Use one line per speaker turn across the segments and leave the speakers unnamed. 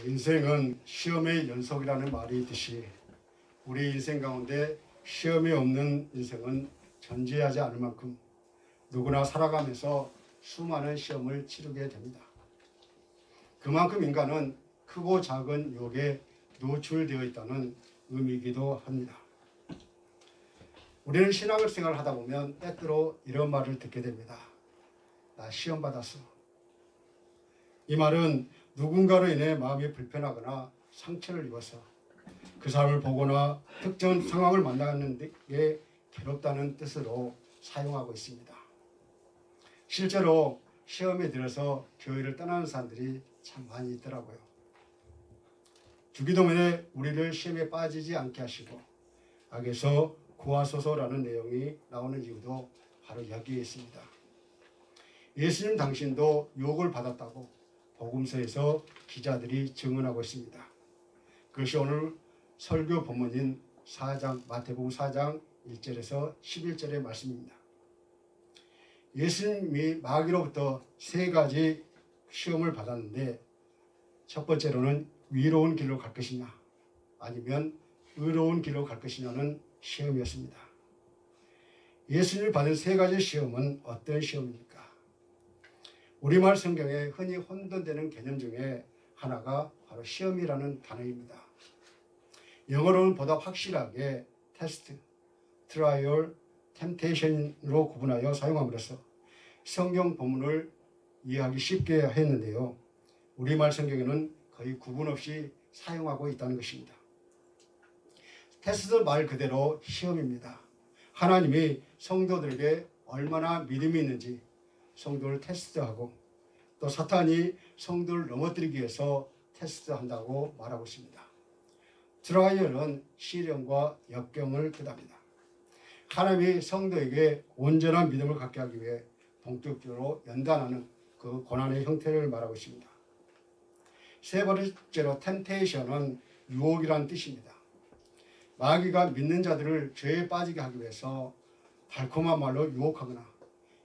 인생은 시험의 연속이라는 말이 있듯이 우리 인생 가운데 시험이 없는 인생은 존재하지 않을 만큼 누구나 살아가면서 수많은 시험을 치르게 됩니다. 그만큼 인간은 크고 작은 유혹에 노출되어 있다는 의미이기도 합니다. 우리는 신앙생활을 하다 보면 때때로 이런 말을 듣게 됩니다. 나 시험 받았어. 이 말은 누군가로 인해 마음이 불편하거나 상처를 입어서 그 사람을 보거나 특정 상황을 만나는 게 괴롭다는 뜻으로 사용하고 있습니다. 실제로 시험에 들어서 교회를 떠나는 사람들이 참 많이 있더라고요. 주기도문에 우리를 시험에 빠지지 않게 하시고 악에서 구하소서라는 내용이 나오는 이유도 바로 여기에 있습니다. 예수님 당신도 유혹을 받았다고 복음서에서 기자들이 증언하고 있습니다. 그것이 오늘 설교 본문인 4장 마태복음 4장 1절에서 11절의 말씀입니다. 예수님이 마귀로부터 세 가지 시험을 받았는데 첫 번째로는 위로운 길로 갈 것이냐 아니면 의로운 길로 갈 것이냐는 시험이었습니다. 예수님이 받은 세 가지 시험은 어떤 시험입니까? 우리말 성경에 흔히 혼돈되는 개념 중에 하나가 바로 시험이라는 단어입니다. 영어로는 보다 확실하게 테스트, 트라이얼, 템테이션으로 구분하여 사용함으로써 성경 본문을 이해하기 쉽게 했는데요. 우리말 성경에는 거의 구분 없이 사용하고 있다는 것입니다. 테스트는 말 그대로 시험입니다. 하나님이 성도들에게 얼마나 믿음이 있는지 성도를 테스트하고 또 사탄이 성도를 넘어뜨리기 위해서 테스트한다고 말하고 있습니다. 트라이얼은 시련과 역경을 뜻합니다. 하나님이 성도에게 온전한 믿음을 갖게 하기 위해 본격적으로 연단하는 그 고난의 형태를 말하고 있습니다. 세 번째로 템테이션은 유혹이라는 뜻입니다. 마귀가 믿는 자들을 죄에 빠지게 하기 위해서 달콤한 말로 유혹하거나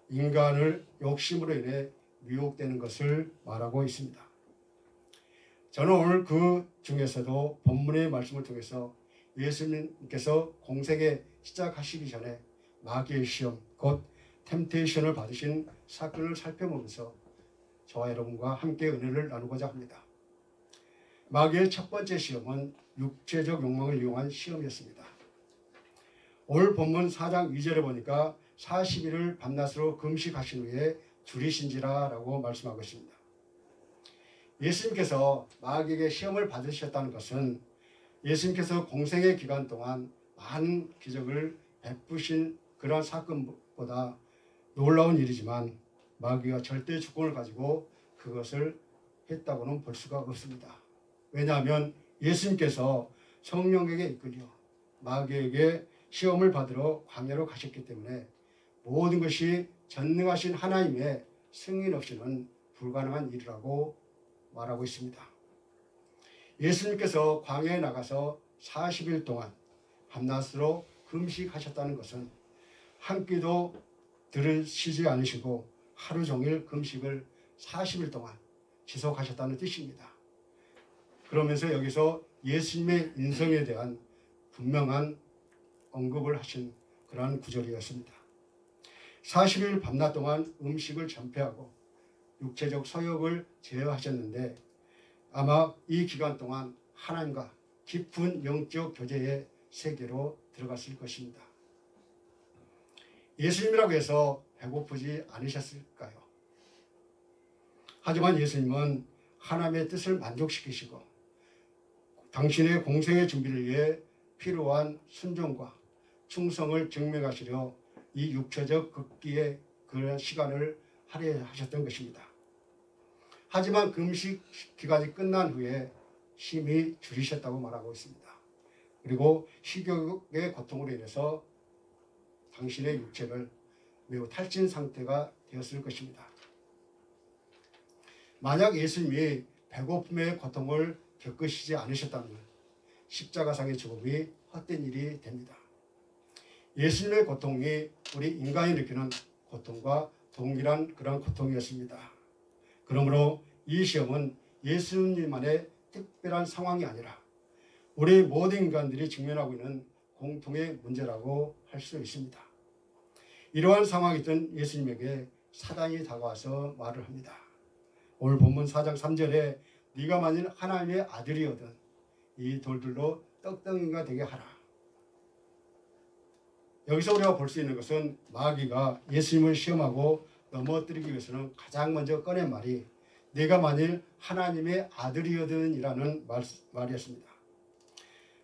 인간을 욕심으로 인해 미혹되는 것을 말하고 있습니다. 저는 오늘 그 중에서도 본문의 말씀을 통해서 예수님께서 공생에 시작하시기 전에 마귀의 시험, 곧 템테이션을 받으신 사건을 살펴보면서 저와 여러분과 함께 은혜를 나누고자 합니다. 마귀의 첫 번째 시험은 육체적 욕망을 이용한 시험이었습니다. 오늘 본문 4장 2절에 보니까 40일을 밤낮으로 금식하신 후에 줄이신지라 라고 말씀하고 있습니다. 예수님께서 마귀에게 시험을 받으셨다는 것은 예수님께서 공생의 기간 동안 많은 기적을 베푸신 그러한 사건보다 놀라운 일이지만 마귀가 절대 주권을 가지고 그것을 했다고는 볼 수가 없습니다. 왜냐하면 예수님께서 성령에게 이끌려 마귀에게 시험을 받으러 광야로 가셨기 때문에 모든 것이 전능하신 하나님의 승인 없이는 불가능한 일이라고 말하고 있습니다. 예수님께서 광야에 나가서 40일 동안 밤낮으로 금식하셨다는 것은 한 끼도 들으시지 않으시고 하루 종일 금식을 40일 동안 지속하셨다는 뜻입니다. 그러면서 여기서 예수님의 인성에 대한 분명한 언급을 하신 그러한 구절이었습니다. 40일 밤낮 동안 음식을 전폐하고 육체적 소욕을 제어하셨는데 아마 이 기간 동안 하나님과 깊은 영적 교제의 세계로 들어갔을 것입니다. 예수님이라고 해서 배고프지 않으셨을까요? 하지만 예수님은 하나님의 뜻을 만족시키시고 당신의 공생의 준비를 위해 필요한 순종과 충성을 증명하시려 이 육체적 극기의 그런 시간을 할애하셨던 것입니다. 하지만 금식 기간이 끝난 후에 심히 줄이셨다고 말하고 있습니다. 그리고 식욕의 고통으로 인해서 당신의 육체를 매우 탈진 상태가 되었을 것입니다. 만약 예수님이 배고픔의 고통을 겪으시지 않으셨다면 십자가상의 죽음이 헛된 일이 됩니다. 예수님의 고통이 우리 인간이 느끼는 고통과 동일한 그런 고통이었습니다. 그러므로 이 시험은 예수님만의 특별한 상황이 아니라 우리 모든 인간들이 직면하고 있는 공통의 문제라고 할 수 있습니다. 이러한 상황이 있던 예수님에게 사단이 다가와서 말을 합니다. 오늘 본문 4장 3절에 네가 만일 하나님의 아들이거든 이 돌들로 떡덩이가 되게 하라. 여기서 우리가 볼 수 있는 것은 마귀가 예수님을 시험하고 넘어뜨리기 위해서는 가장 먼저 꺼낸 말이 네가 만일 하나님의 아들이거든 이라는 말이었습니다.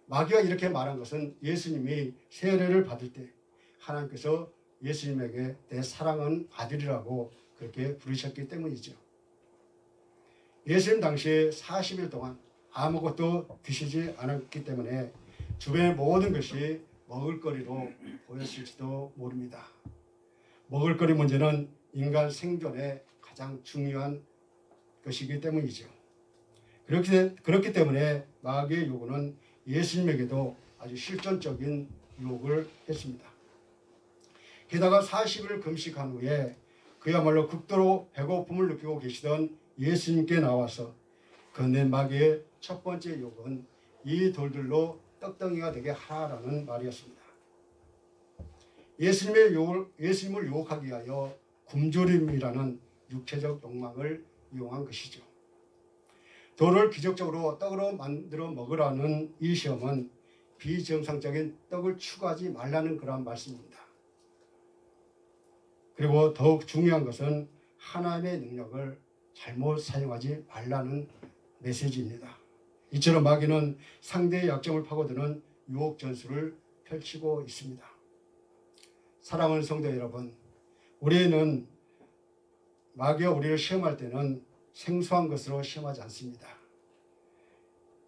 마귀가 이렇게 말한 것은 예수님이 세례를 받을 때 하나님께서 예수님에게 내 사랑하는 아들이라고 그렇게 부르셨기 때문이죠. 예수님 당시에 40일 동안 아무것도 드시지 않았기 때문에 주변의 모든 것이 먹을거리로 보였을지도 모릅니다. 먹을거리 문제는 인간 생존에 가장 중요한 것이기 때문이죠. 그렇기 때문에 마귀의 요구는 예수님에게도 아주 실존적인 유혹을 했습니다. 게다가 40일 금식한 후에 그야말로 극도로 배고픔을 느끼고 계시던 예수님께 나와서 건넨 마귀의 첫 번째 유혹은 이 돌들로 떡덩이가 되게 하라는 말이었습니다. 예수님을 유혹하기 위하여 굶주림이라는 육체적 욕망을 이용한 것이죠. 돌을 기적적으로 떡으로 만들어 먹으라는 이 시험은 비정상적인 떡을 추구하지 말라는 그러한 말씀입니다. 그리고 더욱 중요한 것은 하나님의 능력을 잘못 사용하지 말라는 메시지입니다. 이처럼 마귀는 상대의 약점을 파고드는 유혹 전술을 펼치고 있습니다. 사랑하는 성도 여러분, 우리는 마귀가 우리를 시험할 때는 생소한 것으로 시험하지 않습니다.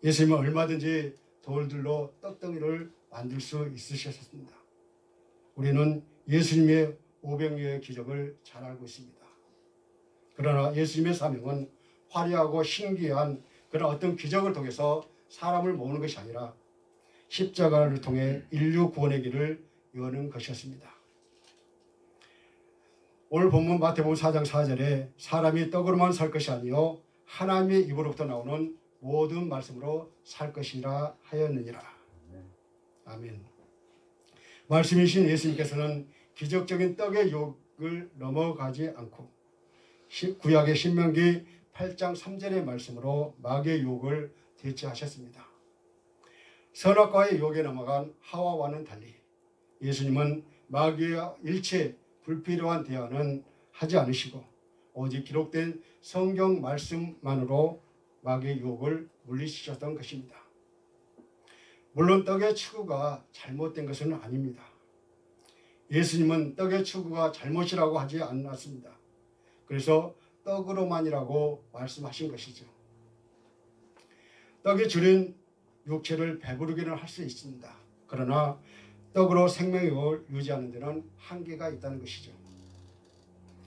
예수님은 얼마든지 돌들로 떡덩이를 만들 수 있으셨습니다. 우리는 예수님의 오병이어의 기적을 잘 알고 있습니다. 그러나 예수님의 사명은 화려하고 신기한 그런 어떤 기적을 통해서 사람을 모으는 것이 아니라 십자가를 통해 인류 구원의 길을 여는 것이었습니다. 오늘 본문 마태복음 4장 4절에 사람이 떡으로만 살 것이 아니요 하나님의 입으로부터 나오는 모든 말씀으로 살 것이라 하였느니라. 아멘. 말씀이신 예수님께서는 기적적인 떡의 유혹을 넘어가지 않고 구약의 신명기 8장 3절의 말씀으로 마귀의 유혹을 대처하셨습니다. 선악과의 유혹에 넘어간 하와와는 달리 예수님은 마귀와 일체 불필요한 대화는 하지 않으시고 오직 기록된 성경 말씀만으로 마귀의 유혹을 물리치셨던 것입니다. 물론 떡의 추구가 잘못된 것은 아닙니다. 예수님은 떡의 추구가 잘못이라고 하지 않았습니다. 그래서 떡으로만이라고 말씀하신 것이죠. 떡이 주린 육체를 배부르기는 할 수 있습니다. 그러나 떡으로 생명력을 유지하는 데는 한계가 있다는 것이죠.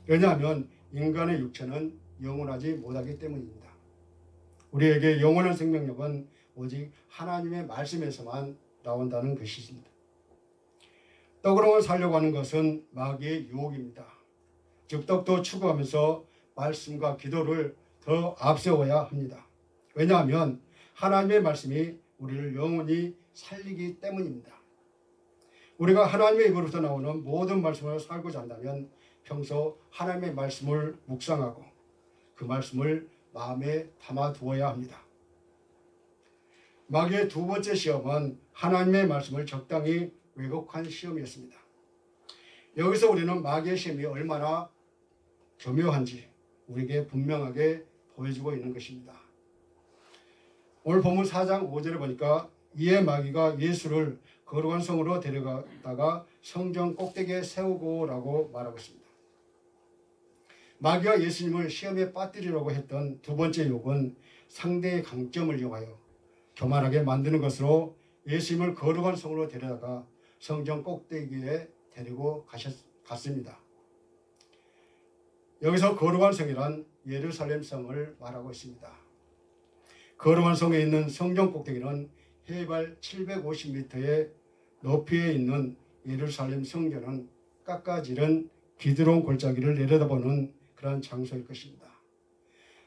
왜냐하면 인간의 육체는 영원하지 못하기 때문입니다. 우리에게 영원한 생명력은 오직 하나님의 말씀에서만 나온다는 것입니다. 떡으로만 살려고 하는 것은 마귀의 유혹입니다. 즉 떡도 추구하면서 말씀과 기도를 더 앞세워야 합니다. 왜냐하면 하나님의 말씀이 우리를 영원히 살리기 때문입니다. 우리가 하나님의 입으로부터 나오는 모든 말씀을 살고자 한다면 평소 하나님의 말씀을 묵상하고 그 말씀을 마음에 담아두어야 합니다. 마귀의 두 번째 시험은 하나님의 말씀을 적당히 왜곡한 시험이었습니다. 여기서 우리는 마귀의 시험이 얼마나 교묘한지 우리에게 분명하게 보여주고 있는 것입니다. 오늘 본문 4장 5절에 보니까 이에 마귀가 예수를 거룩한 성으로 데려가다가 성전 꼭대기에 세우고 라고 말하고 있습니다. 마귀가 예수님을 시험에 빠뜨리려고 했던 두 번째 유혹은 상대의 강점을 이용하여 교만하게 만드는 것으로 예수님을 거룩한 성으로 데려다가 성전 꼭대기에 데리고 갔습니다. 여기서 거룩한 성이란 예루살렘 성을 말하고 있습니다. 거룩한 성에 있는 성전 꼭대기는 해발 750m의 높이에 있는 예루살렘 성전은 깎아지른 기드론 골짜기를 내려다보는 그런 장소일 것입니다.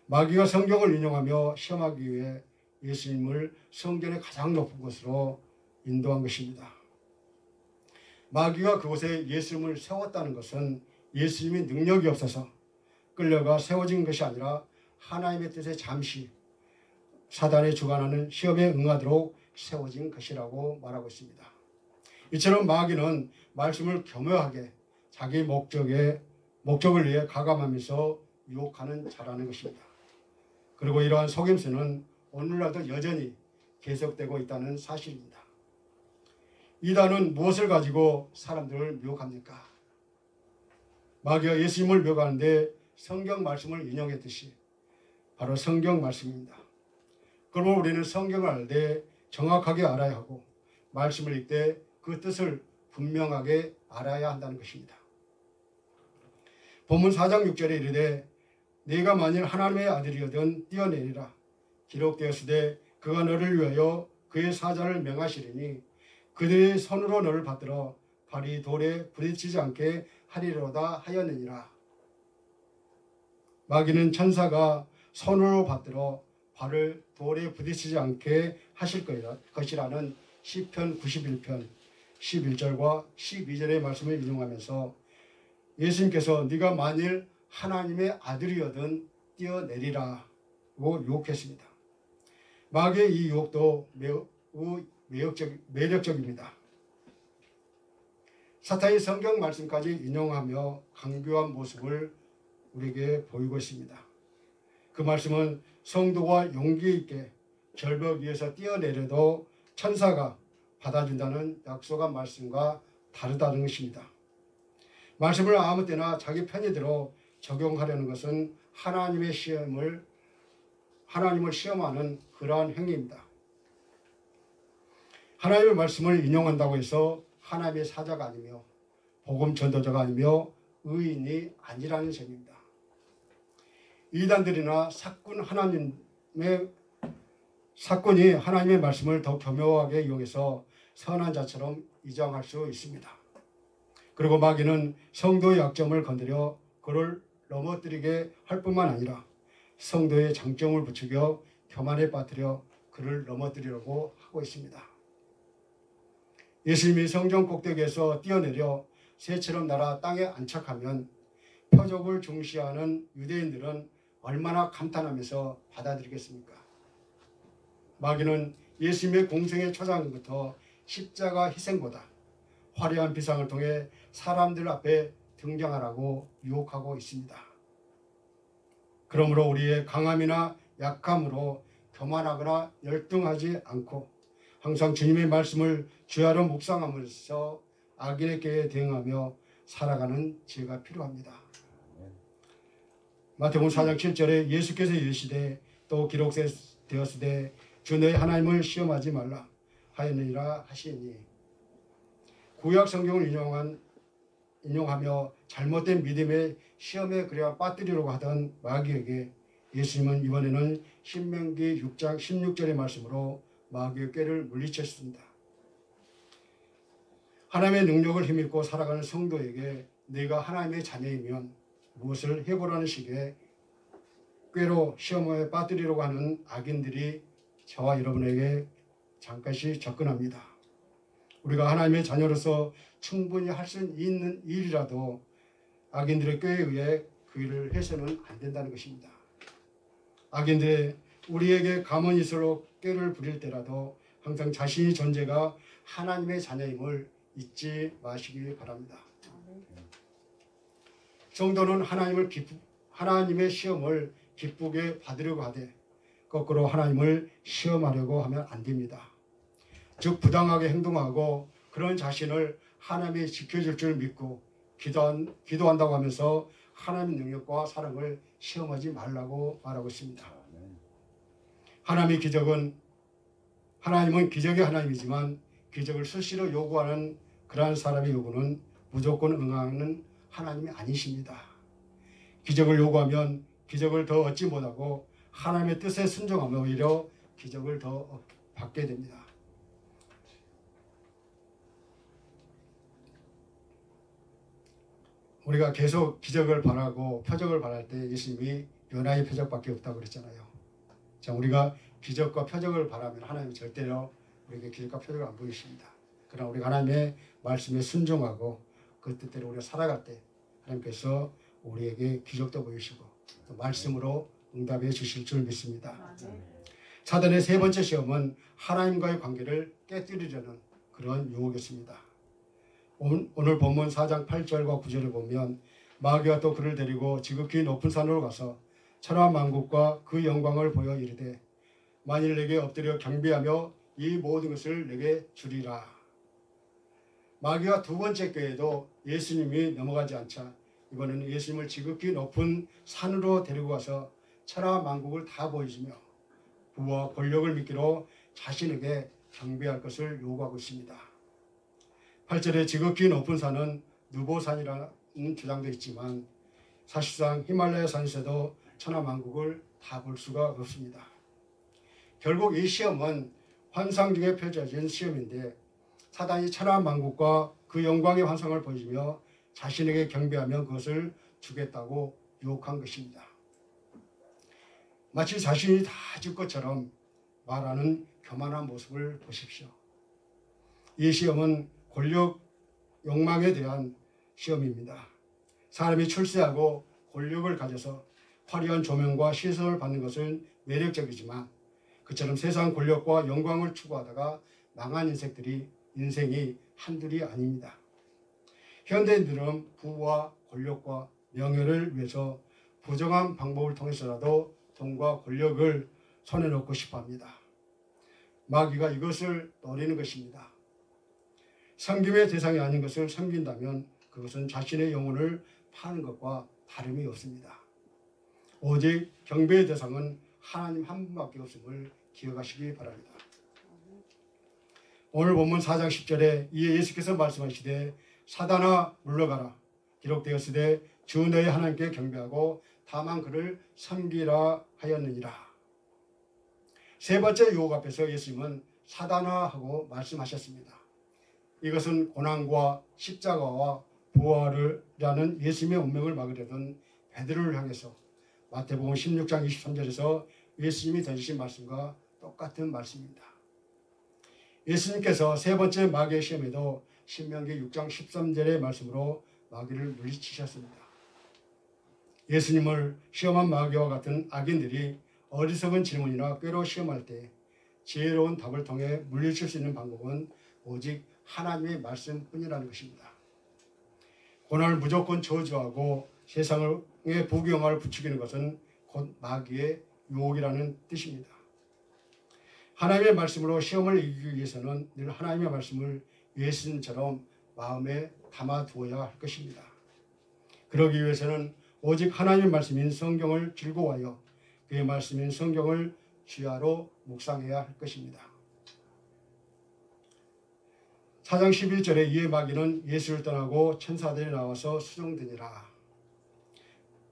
마귀가 성경을 인용하며 시험하기 위해 예수님을 성전의 가장 높은 곳으로 인도한 것입니다. 마귀가 그곳에 예수님을 세웠다는 것은 예수님이 능력이 없어서 끌려가 세워진 것이 아니라 하나님의 뜻에 잠시 사단이 주관하는 시험에 응하도록 세워진 것이라고 말하고 있습니다. 이처럼 마귀는 말씀을 교묘하게 자기 목적을 위해 가감하면서 유혹하는 자라는 것입니다. 그리고 이러한 속임수는 오늘날도 여전히 계속되고 있다는 사실입니다. 이단은 무엇을 가지고 사람들을 미혹합니까? 마귀가 예수님을 미혹하는데 성경 말씀을 인용했듯이 바로 성경 말씀입니다. 그러므로 우리는 성경을 알 때 정확하게 알아야 하고 말씀을 읽되 그 뜻을 분명하게 알아야 한다는 것입니다. 본문 4장 6절에 이르되 네가 만일 하나님의 아들이거든 뛰어내리라 기록되었으되 그가 너를 위하여 그의 사자를 명하시리니 그들의 손으로 너를 받들어 발이 돌에 부딪히지 않게 하리로다 하였느니라. 마귀는 천사가 손으로 받들어 발을 돌에 부딪히지 않게 하실 것이라는 시편 91편 11절과 12절의 말씀을 인용하면서 예수님께서 네가 만일 하나님의 아들이거든 뛰어내리라고 유혹했습니다. 마귀의 이 유혹도 매우 매력적입니다. 사탄이 성경 말씀까지 인용하며 강교한 모습을 우리에게 보이고 있습니다. 그 말씀은 성도가 용기 있게 절벽 위에서 뛰어내려도 천사가 받아준다는 약속한 말씀과 다르다는 것입니다. 말씀을 아무 때나 자기 편의대로 적용하려는 것은 하나님을 시험하는 그러한 행위입니다. 하나님의 말씀을 인용한다고 해서 하나님의 사자가 아니며 복음 전도자가 아니며 의인이 아니라는 점입니다. 이단들이나 사건이 하나님의 말씀을 더 교묘하게 이용해서 선한 자처럼 위장할 수 있습니다. 그리고 마귀는 성도의 약점을 건드려 그를 넘어뜨리게 할 뿐만 아니라 성도의 장점을 부추겨 교만에 빠뜨려 그를 넘어뜨리려고 하고 있습니다. 예수님이 성전 꼭대기에서 뛰어내려 새처럼 날아 땅에 안착하면 표적을 중시하는 유대인들은 얼마나 감탄하면서 받아들이겠습니까? 마귀는 예수님의 공생의 초장부터 십자가 희생보다 화려한 비상을 통해 사람들 앞에 등장하라고 유혹하고 있습니다. 그러므로 우리의 강함이나 약함으로 교만하거나 열등하지 않고 항상 주님의 말씀을 주야로 묵상하면서 악인에게 대응하며 살아가는 지혜가 필요합니다. 마태복음 4장 7절에 예수께서 이르시되 또 기록되었으되 주 너희 하나님을 시험하지 말라 하였느니라 하시니 구약 성경을 인용하며 잘못된 믿음의 시험에 그래야 빠뜨리려고 하던 마귀에게 예수님은 이번에는 신명기 6장 16절의 말씀으로 마귀의 꾀를 물리쳤습니다. 하나님의 능력을 힘입고 살아가는 성도에게 내가 하나님의 자녀이면 무엇을 해보라는 식의 꾀로 시험에 빠뜨리려고 하는 악인들이 저와 여러분에게 잠깐씩 접근합니다. 우리가 하나님의 자녀로서 충분히 할 수 있는 일이라도 악인들의 꾀에 의해 그 일을 해서는 안 된다는 것입니다. 악인들의 우리에게 가문이설로 꾀를 부릴 때라도 항상 자신의 존재가 하나님의 자녀임을 잊지 마시기 바랍니다. 성도는 하나님의 시험을 기쁘게 받으려고 하되 거꾸로 하나님을 시험하려고 하면 안 됩니다. 즉 부당하게 행동하고 그런 자신을 하나님이 지켜줄 줄 믿고 기도한다고 하면서 하나님의 능력과 사랑을 시험하지 말라고 말하고 있습니다. 하나님은 기적의 하나님이지만 기적을 수시로 요구하는 그러한 사람의 요구는 무조건 응하는 하나님이 아니십니다. 기적을 요구하면 기적을 더 얻지 못하고 하나님의 뜻에 순종하며 오히려 기적을 더 받게 됩니다. 우리가 계속 기적을 바라고 표적을 바랄 때 예수님이 요나의 표적밖에 없다고 그랬잖아요. 자, 우리가 기적과 표적을 바라면 하나님은 절대로 우리에게 기적과 표적을 안 보이십니다. 그러나 우리가 하나님의 말씀에 순종하고 그 뜻대로 우리가 살아갈 때 하나님께서 우리에게 기적도 보이시고 또 말씀으로 응답해 주실 줄 믿습니다. 사단의 세 번째 시험은 하나님과의 관계를 깨뜨리려는 그런 유혹이었습니다. 오늘 본문 4장 8절과 9절을 보면 마귀가 또 그를 데리고 지극히 높은 산으로 가서 천하만국과 그 영광을 보여 이르되 만일 내게 엎드려 경배하며 이 모든 것을 내게 주리라. 마귀가 두 번째 기회에도 예수님이 넘어가지 않자 이번에는 예수님을 지극히 높은 산으로 데리고 가서 천하만국을 다 보여주며 부와 권력을 믿기로 자신에게 경배할 것을 요구하고 있습니다. 8절에 지극히 높은 산은 누보산이라는 주장도 있지만 사실상 히말라야 산에서도 천하만국을 다 볼 수가 없습니다. 결국 이 시험은 환상 중에 펼쳐진 시험인데 사단이 천하만국과 그 영광의 환상을 보여주며 자신에게 경배하면 그것을 주겠다고 유혹한 것입니다. 마치 자신이 다 줄 것처럼 말하는 교만한 모습을 보십시오. 이 시험은 권력, 욕망에 대한 시험입니다. 사람이 출세하고 권력을 가져서 화려한 조명과 시선을 받는 것은 매력적이지만 그처럼 세상 권력과 영광을 추구하다가 망한 인생이 한둘이 아닙니다. 현대인들은 부와 권력과 명예를 위해서 부정한 방법을 통해서라도 돈과 권력을 손에 넣고 싶어합니다. 마귀가 이것을 노리는 것입니다. 섬김의 대상이 아닌 것을 섬긴다면 그것은 자신의 영혼을 파는 것과 다름이 없습니다. 오직 경배의 대상은 하나님 한 분밖에 없음을 기억하시기 바랍니다. 오늘 본문 4장 10절에 이에 예수께서 말씀하시되 사단아 물러가라 기록되었으되 주 너희 하나님께 경배하고 다만 그를 섬기라 하였느니라. 세 번째 유혹 앞에서 예수님은 사단아 하고 말씀하셨습니다. 이것은 고난과 십자가와 부활이라는 예수님의 운명을 막으려던 베드로를 향해서 마태복음 16장 23절에서 예수님이 던지신 말씀과 똑같은 말씀입니다. 예수님께서 세 번째 마귀의 시험에도 신명기 6장 13절의 말씀으로 마귀를 물리치셨습니다. 예수님을 시험한 마귀와 같은 악인들이 어리석은 질문이나 꾀로 시험할 때 지혜로운 답을 통해 물리칠 수 있는 방법은 오직 하나님의 말씀뿐이라는 것입니다. 고난을 무조건 저주하고 세상의 부귀영화를 부추기는 것은 곧 마귀의 유혹이라는 뜻입니다. 하나님의 말씀으로 시험을 이기기 위해서는 늘 하나님의 말씀을 예수님처럼 마음에 담아두어야 할 것입니다. 그러기 위해서는 오직 하나님의 말씀인 성경을 즐거워하여 그의 말씀인 성경을 주야로 묵상해야 할 것입니다. 4장 11절에 이에 마귀는 예수를 떠나고 천사들이 나와서 수종드니라.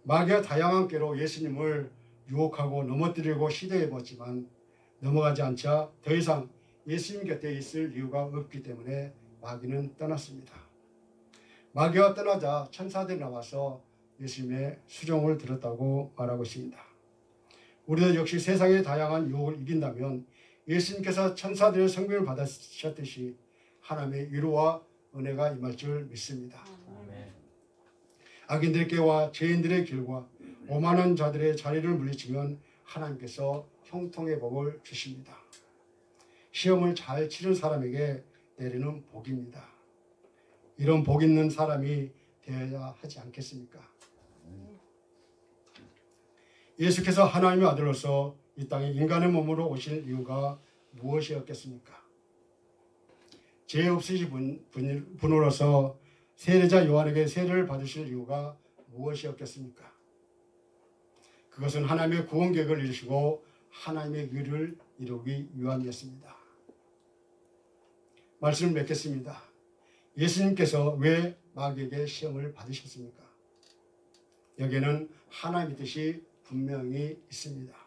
마귀가 다양한 꾀로 예수님을 유혹하고 넘어뜨리고 시도해봤지만 넘어가지 않자 더 이상 예수님 곁에 있을 이유가 없기 때문에 마귀는 떠났습니다. 마귀가 떠나자 천사들이 나와서 예수님의 수종을 들었다고 말하고 있습니다. 우리도 역시 세상의 다양한 유혹을 이긴다면 예수님께서 천사들의 성령을 받으셨듯이 하나님의 위로와 은혜가 임할 줄 믿습니다. 악인들의 꾀와 죄인들의 길과 오만한 자들의 자리를 물리치면 하나님께서 형통의 복을 주십니다. 시험을 잘 치른 사람에게 내리는 복입니다. 이런 복 있는 사람이 되어야 하지 않겠습니까? 예수께서 하나님의 아들로서 이 땅에 인간의 몸으로 오실 이유가 무엇이었겠습니까? 죄 없으신 분으로서 세례자 요한에게 세례를 받으실 이유가 무엇이었겠습니까? 그것은 하나님의 구원 계획을 이루시고 하나님의 의를 이루기 위함이었습니다. 말씀을 맺겠습니다. 예수님께서 왜 마귀에게 시험을 받으셨습니까? 여기에는 하나님의 뜻이 분명히 있습니다.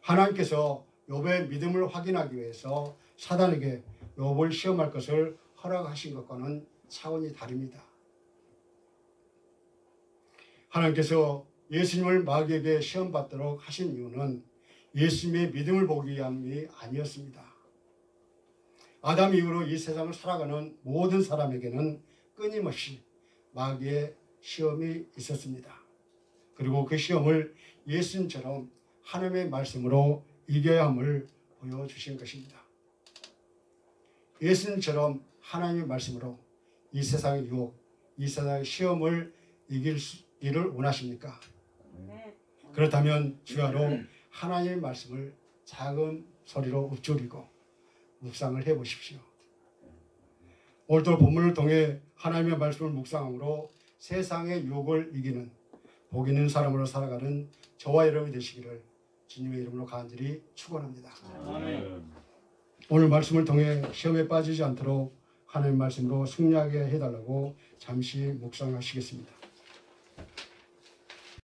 하나님께서 욥의 믿음을 확인하기 위해서 사단에게 욥을 시험할 것을 허락하신 것과는 차원이 다릅니다. 하나님께서 예수님을 마귀에게 시험받도록 하신 이유는 예수님의 믿음을 보기 위함이 아니었습니다. 아담 이후로 이 세상을 살아가는 모든 사람에게는 끊임없이 마귀의 시험이 있었습니다. 그리고 그 시험을 예수님처럼 하나님의 말씀으로 이겨야 함을 보여주신 것입니다. 예수님처럼 하나님의 말씀으로 이 세상의 유혹, 이 세상의 시험을 이기를 원하십니까? 그렇다면 주야로 하나님의 말씀을 작은 소리로 읊조리고 묵상을 해보십시오. 오늘도 본문을 통해 하나님의 말씀을 묵상함으로 세상의 유혹을 이기는 복 있는 사람으로 살아가는 저와 여러분이 되시기를 주님의 이름으로 간절히 축원합니다. 오늘 말씀을 통해 시험에 빠지지 않도록 하나님의 말씀으로 승리하게 해달라고 잠시 묵상하시겠습니다.